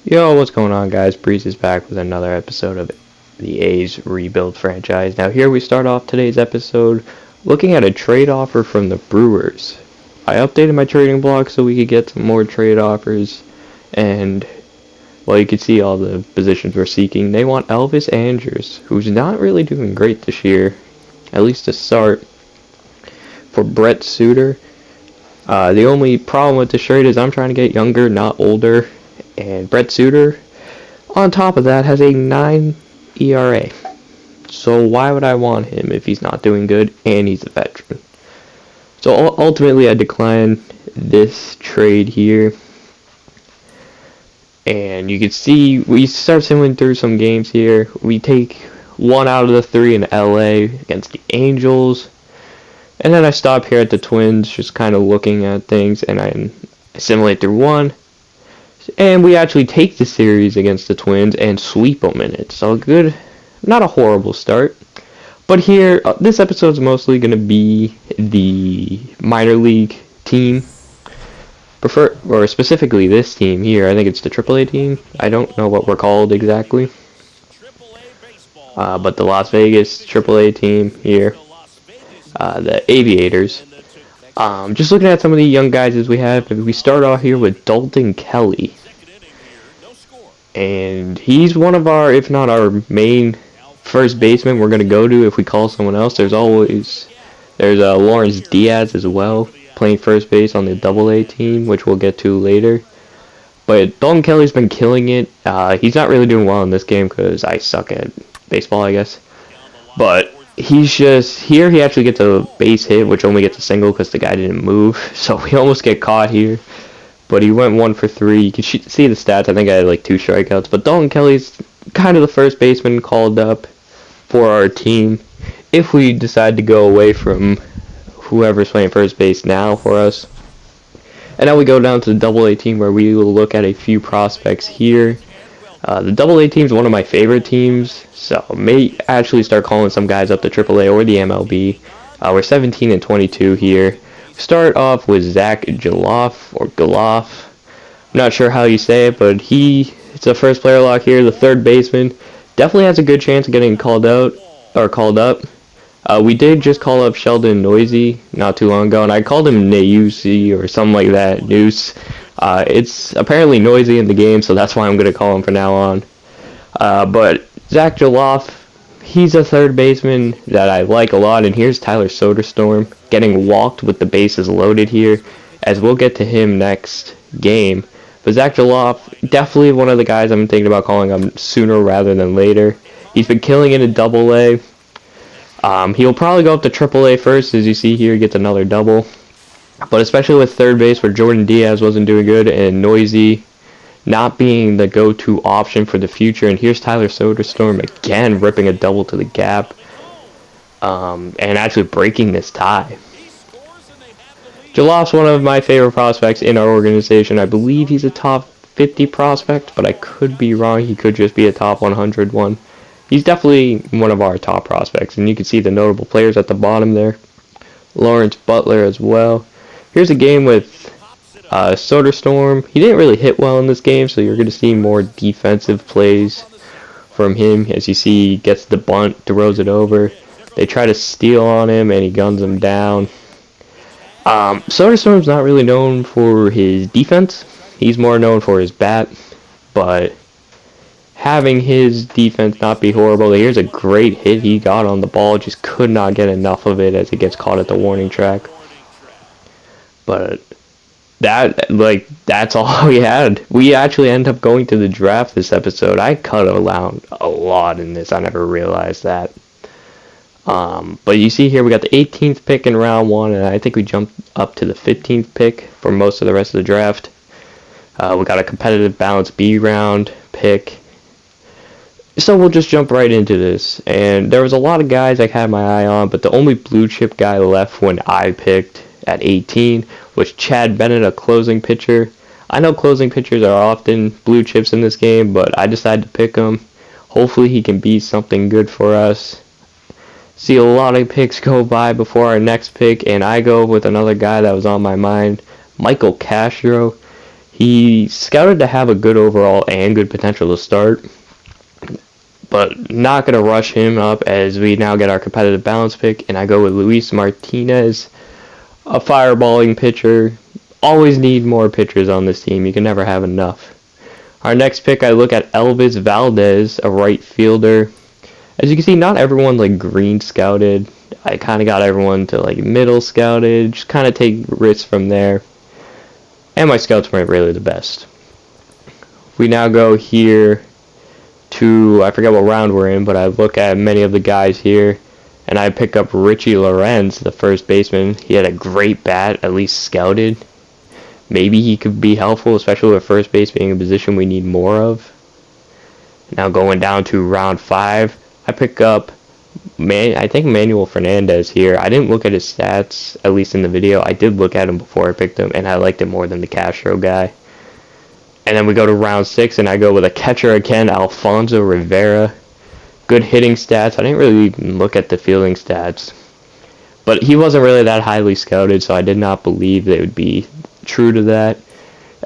Yo, what's going on, guys? Breeze is back with another episode of the A's Rebuild franchise. Now, here we start off today's episode looking at a trade offer from the Brewers. I updated my trading block so we could get some more trade offers, and, well, you can see all the positions we're seeking. They want Elvis Andrus, who's not really doing great this year, at least to start, for Brett Suter. The only problem with this trade is I'm trying to get younger, not older. And Brett Suter, on top of that, has a 9 ERA. So why would I want him if he's not doing good and he's a veteran? So ultimately, I decline this trade here. And you can see we start simmering through some games here. We take 1 out of the 3 in LA against the Angels. And then I stop here at the Twins, just kind of looking at things, and I assimilate through 1. And we actually take the series against the Twins and sweep them in it. So good, not a horrible start. But here, this episode is mostly going to be the minor league team. Or specifically this team here. I think it's the AAA team. I don't know what we're called exactly. But the Las Vegas AAA team here. The Aviators. Just looking at some of the young guys as we have, we start off here with Dalton Kelly. And he's one of our, if not our main first baseman we're going to go to if we call someone else. There's Lawrence Diaz as well, playing first base on the AA team, which we'll get to later. But Dalton Kelly's been killing it. He's not really doing well in this game because I suck at baseball, I guess. But he's just, here he actually gets a base hit, which only gets a single because the guy didn't move. So we almost get caught here. But he went 1 for 3. You can see the stats. I think I had like 2 strikeouts. But Dalton Kelly's kind of the first baseman called up for our team if we decide to go away from whoever's playing first base now for us. And now we go down to the AA team where we will look at a few prospects here. The AA team is one of my favorite teams, so I may actually start calling some guys up to AAA or the MLB. We're 17 and 22 here. Start off with Zach Joloff, or Joloff. I'm not sure how you say it, but it's a first player lock here, the third baseman. Definitely has a good chance of getting called up. We did just call up Sheldon Noisy not too long ago, and I called him Neusi or something like that, Noose. It's apparently noisy in the game, so that's why I'm going to call him from now on. But Zach Joloff, he's a third baseman that I like a lot, and here's Tyler Soderstrom getting walked with the bases loaded here, as we'll get to him next game. But Zach Joloff, definitely one of the guys I'm thinking about calling him sooner rather than later. He's been killing it in AA. He'll probably go up to AAA first, as you see here, he gets another double. But especially with third base where Jordan Diaz wasn't doing good and Noisy not being the go-to option for the future. And here's Tyler Soderstrom again ripping a double to the gap and actually breaking this tie. Joloff's one of my favorite prospects in our organization. I believe he's a top 50 prospect, but I could be wrong. He could just be a top 100 one. He's definitely one of our top prospects, and you can see the notable players at the bottom there. Lawrence Butler as well. Here's a game with Soderstrom. He didn't really hit well in this game, so you're going to see more defensive plays from him. As you see, he gets the bunt, throws it over. They try to steal on him, and he guns them down. Soderstrom's not really known for his defense. He's more known for his bat, but having his defense not be horrible. Here's a great hit he got on the ball, just could not get enough of it as it gets caught at the warning track. But that's all we had. We actually end up going to the draft this episode. I cut around a lot in this. I never realized that. But you see here we got the 18th pick in round 1, and I think we jumped up to the 15th pick for most of the rest of the draft. We got a competitive balanced B round pick. So we'll just jump right into this. And there was a lot of guys I had my eye on, but the only blue chip guy left when I picked at 18 was Chad Bennett, a closing pitcher. I know closing pitchers are often blue chips in this game, but I decided to pick him. Hopefully he can be something good for us. See a lot of picks go by before our next pick, and I go with another guy that was on my mind, Michael Castro. He's scouted to have a good overall and good potential to start, but not going to rush him up as we now get our competitive balance pick, and I go with Luis Martinez, a fireballing pitcher. Always need more pitchers on this team. You can never have enough. Our next pick, I look at Elvis Valdez, a right fielder. As you can see, not everyone like green scouted. I kind of got everyone to like middle scouted. Just kind of take risks from there. And my scouts weren't really the best. We now go here to, I forget what round we're in, but I look at many of the guys here, and I pick up Richie Lorenz, the first baseman. He had a great bat, at least scouted. Maybe he could be helpful, especially with first base being a position we need more of. Now going down to round 5, I pick up, I think Manuel Fernandez here. I didn't look at his stats, at least in the video. I did look at him before I picked him, and I liked him more than the Castro guy. And then we go to round 6, and I go with a catcher again, Alfonso Rivera. Good hitting stats. I didn't really even look at the fielding stats. But he wasn't really that highly scouted, so I did not believe they would be true to that.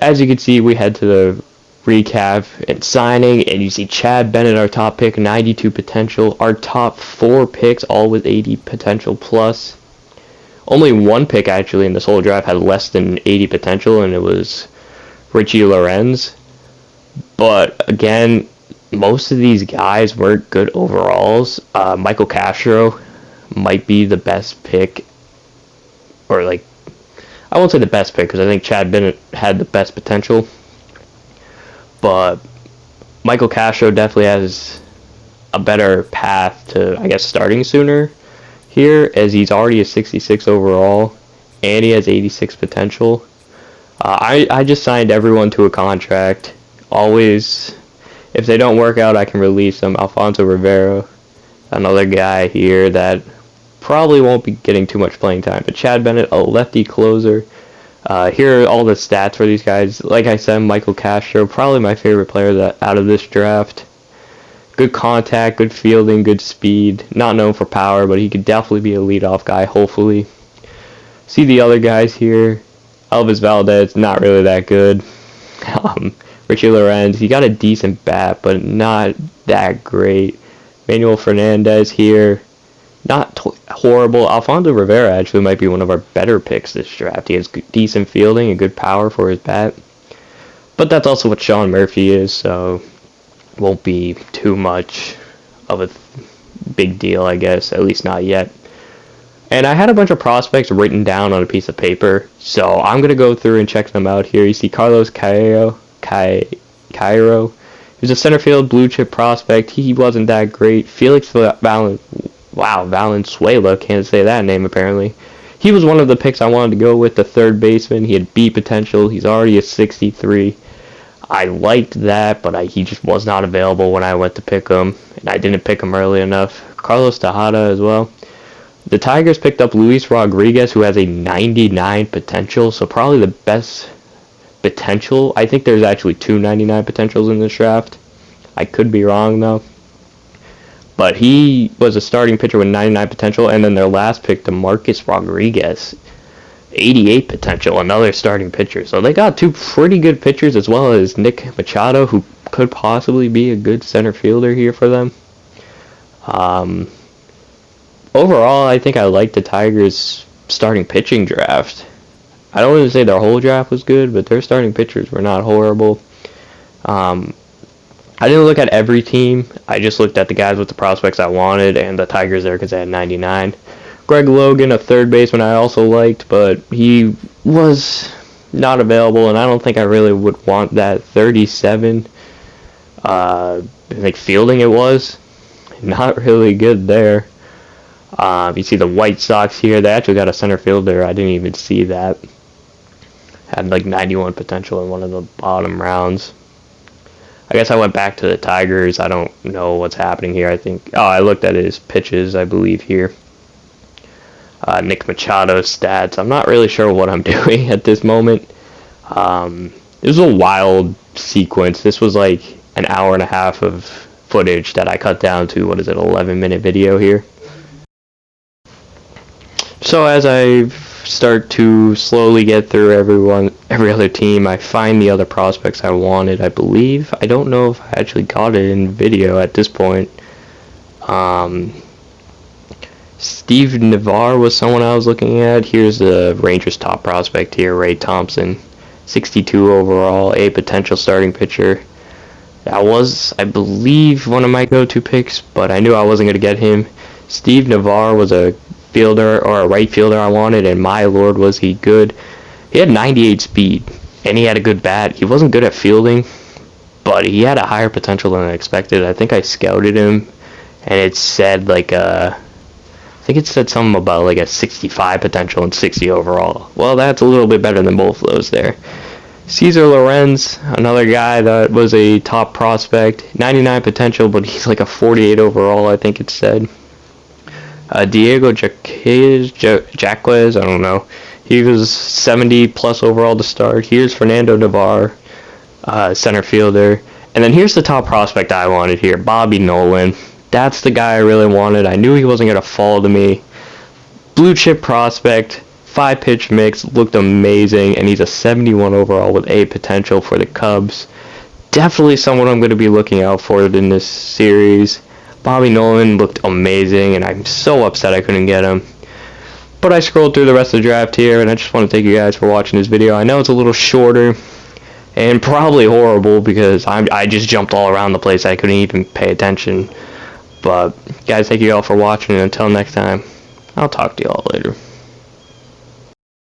As you can see, we head to the recap and signing, and you see Chad Bennett, our top pick, 92 potential. Our top 4 picks, all with 80 potential plus. Only one pick, actually, in this whole draft had less than 80 potential, and it was Richie Lorenz. But again, most of these guys weren't good overalls. Michael Castro might be the best pick, or like, I won't say the best pick because I think Chad Bennett had the best potential, but Michael Castro definitely has a better path to, I guess, starting sooner here, as he's already a 66 overall and he has 86 potential. I just signed everyone to a contract. Always, if they don't work out, I can release them. Alfonso Rivera, another guy here that probably won't be getting too much playing time. But Chad Bennett, a lefty closer. Here are all the stats for these guys. Like I said, Michael Castro, probably my favorite player out of this draft. Good contact, good fielding, good speed. Not known for power, but he could definitely be a leadoff guy, hopefully. See the other guys here. Elvis Valdez, not really that good. Richie Lorenz, he got a decent bat, but not that great. Manuel Fernandez here, not horrible. Alfonso Rivera actually might be one of our better picks this draft. He has decent fielding and good power for his bat. But that's also what Sean Murphy is, so won't be too much of a big deal, I guess, at least not yet. And I had a bunch of prospects written down on a piece of paper, so I'm going to go through and check them out here. You see Carlos Cairo. He's a center field blue chip prospect. He wasn't that great. Felix Valenzuela, can't say that name apparently. He was one of the picks I wanted to go with, the third baseman. He had B potential. He's already a 63. I liked that, but he just was not available when I went to pick him, and I didn't pick him early enough. Carlos Tejada as well. The Tigers picked up Luis Rodriguez, who has a 99 potential, so probably the best potential. I think there's actually 2 99 potentials in this draft. I could be wrong, though. But he was a starting pitcher with 99 potential, and then their last pick, DeMarcus Rodriguez, 88 potential, another starting pitcher. So they got 2 pretty good pitchers, as well as Nick Machado, who could possibly be a good center fielder here for them. Overall, I think I liked the Tigers' starting pitching draft. I don't want to say their whole draft was good, but their starting pitchers were not horrible. I didn't look at every team. I just looked at the guys with the prospects I wanted, and the Tigers there because they had 99. Greg Logan, a third baseman, I also liked, but he was not available, and I don't think I really would want that 37. Like fielding it was. Not really good there. You see the White Sox here. They actually got a center fielder. I didn't even see that. Had like 91 potential in one of the bottom rounds. I guess I went back to the Tigers. I don't know what's happening here. I looked at his pitches, I believe, here. Nick Machado's stats. I'm not really sure what I'm doing at this moment. This was a wild sequence. This was like an hour and a half of footage that I cut down to, 11-minute video here. So as I've start to slowly get through every other team. I find the other prospects I wanted, I believe. I don't know if I actually got it in video at this point. Steve Navarro was someone I was looking at. Here's the Rangers' top prospect here, Ray Thompson. 62 overall, a potential starting pitcher. That was, I believe, one of my go-to picks, but I knew I wasn't going to get him. Steve Navarro was a fielder, or a right fielder I wanted, and my lord was he good. He had 98 speed, and he had a good bat. He wasn't good at fielding, but he had a higher potential than I expected. I think I scouted him, and it said I think it said something about like a 65 potential and 60 overall. Well, that's a little bit better than both of those there. Cesar Lorenz, another guy that was a top prospect. 99 potential, but he's like a 48 overall, I think it said. Diego Jaquez, I don't know. He was 70 plus overall to start. Here's Fernando Navarro, center fielder. And then here's the top prospect I wanted here, Bobby Nolan. That's the guy I really wanted. I knew he wasn't going to fall to me. Blue chip prospect, 5-pitch mix, looked amazing, and he's a 71 overall with a potential for the Cubs. Definitely someone I'm going to be looking out for in this series. Bobby Nolan looked amazing, and I'm so upset I couldn't get him. But I scrolled through the rest of the draft here, and I just want to thank you guys for watching this video. I know it's a little shorter and probably horrible because I just jumped all around the place. I couldn't even pay attention. But, guys, thank you all for watching, and until next time, I'll talk to you all later.